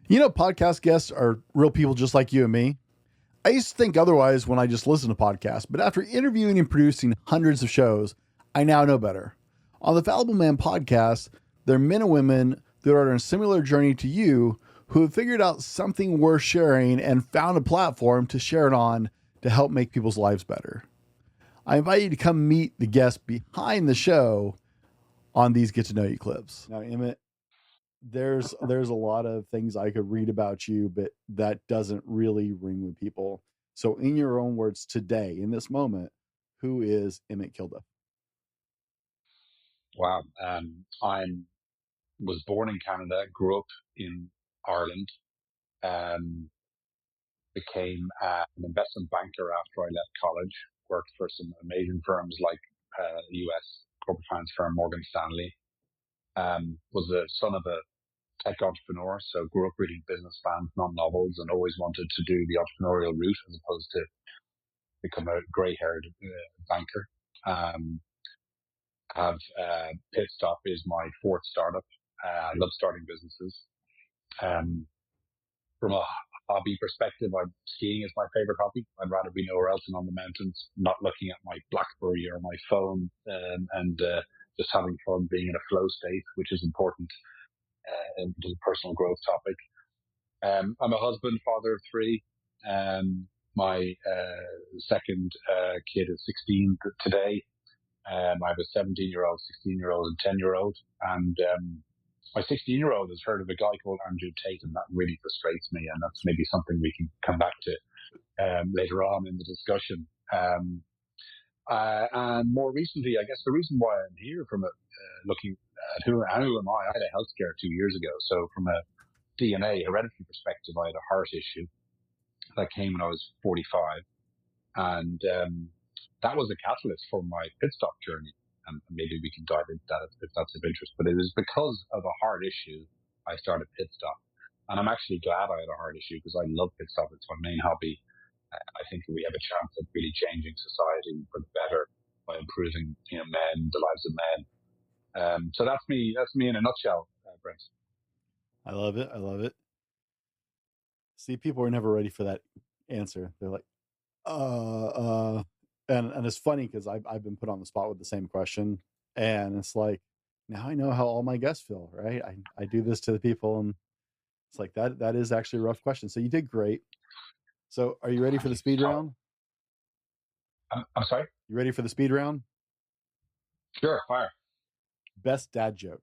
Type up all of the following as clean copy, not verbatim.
Podcast guests are real people just like you and me. I used to think otherwise when I just listened to podcasts, but after interviewing and producing hundreds of shows, I now know better. On the Fallible Man podcast, they're men and women that are on a similar journey to you who have figured out something worth sharing and found a platform to share it on to help make people's lives better. I invite you to come meet the guests behind the show on these Get to Know You clips. Now, Emmett, there's a lot of things I could read about you, but that doesn't really ring with people. So in your own words today, in this moment, who is Emmett Kilduff? Wow. I was born in Canada, grew up in Ireland, became an investment banker after I left college, worked for some amazing firms like US corporate finance firm Morgan Stanley, was the son of a tech entrepreneur, so grew up reading business plans, not novels, and always wanted to do the entrepreneurial route as opposed to become a grey-haired banker. Have Pitstop is my fourth startup. I love starting businesses. From a hobby perspective, skiing is my favorite hobby. I'd rather be nowhere else than on the mountains, not looking at my BlackBerry or my phone, and just having fun, being in a flow state, which is important to the personal growth topic. I'm a husband, father of three. My second kid is 16 today. I have a 17-year-old, 16-year-old, and 10-year-old. And my 16-year-old has heard of a guy called Andrew Tate, and that really frustrates me. And that's maybe something we can come back to later on in the discussion. And more recently, I guess the reason why I'm here from looking at who am I? I had a health scare 2 years ago. So from a DNA hereditary perspective, I had a heart issue that came when I was 45. And that was a catalyst for my pit stop journey. And maybe we can dive into that if that's of interest. But it was because of a heart issue I started pit stop. And I'm actually glad I had a heart issue because I love pit stop. It's my main hobby. I think we have a chance at really changing society for the better by improving, men, the lives of men. So that's me. That's me in a nutshell, Brent. I love it. I love it. See, people are never ready for that answer. They're like, and it's funny because I've been put on the spot with the same question, and it's like, now I know how all my guests feel, right? I do this to the people, and it's like that is actually a rough question. So you did great. So are you ready for the speed round? I'm sorry? You ready for the speed round? Sure, fire. Best dad joke.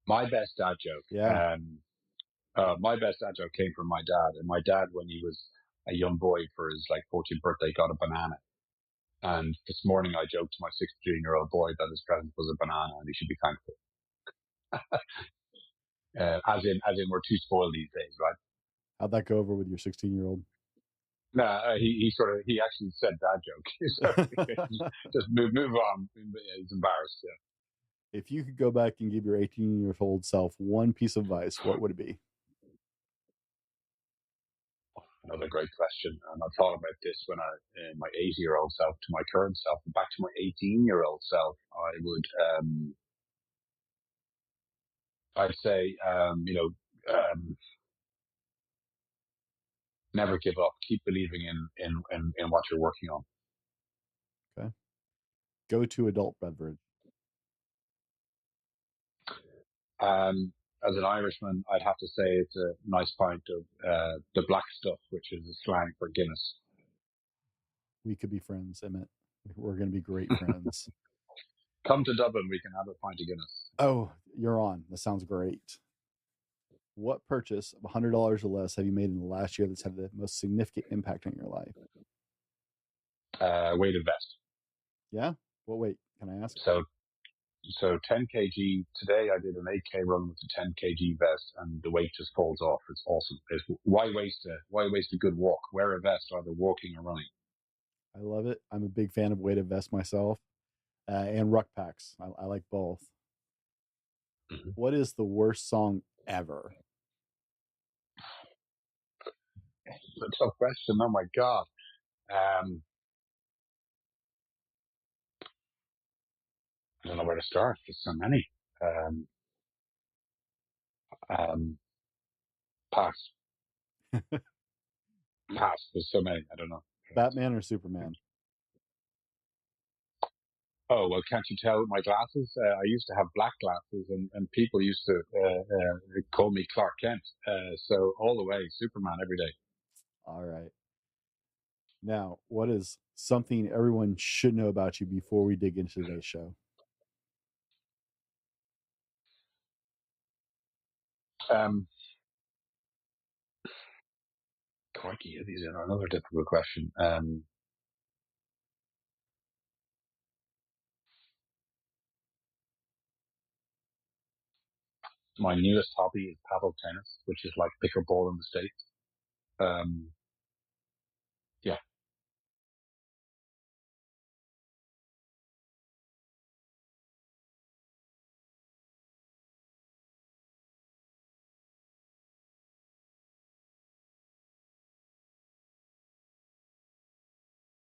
My best dad joke. Yeah. My best dad joke came from my dad. And my dad, when he was a young boy for his 14th birthday, got a banana. And this morning I joked to my 16-year-old boy that his present was a banana and he should be thankful. As in we're too spoiled these days, right? How'd that go over with your 16-year-old? No, he actually said dad joke. So just move on. He's embarrassed. Yeah. If you could go back and give your 18-year-old self one piece of advice, what would it be? Another great question. And I thought about this when my 80-year-old self to my current self, and back to my 18-year-old self, I'd say, never give up. Keep believing in what you're working on. Okay. Go to adult beverage. As an Irishman, I'd have to say it's a nice pint of the black stuff, which is a slang for Guinness. We could be friends, Emmett. We're going to be great friends. Come to Dublin, we can have a pint of Guinness. Oh, you're on. That sounds great. What purchase of $100 or less have you made in the last year that's had the most significant impact on your life? Weighted vest. Yeah? What weight? Can I ask? So 10 kg. Today I did an 8K run with a 10 kg vest, and the weight just falls off. It's awesome. Why waste a good walk? Wear a vest, either walking or running. I love it. I'm a big fan of weighted vests myself, and ruck packs. I like both. Mm-hmm. What is the worst song ever? That's a tough question. Oh my God. I don't know where to start. There's so many. Pass. Pass. There's so many. I don't know. Batman or Superman? Oh, well, can't you tell my glasses? I used to have black glasses, and people used to call me Clark Kent. So all the way, Superman every day. All right. Now, what is something everyone should know about you before we dig into today's show? Crikey, these are another difficult question. My newest hobby is paddle tennis, which is like pickleball in the States.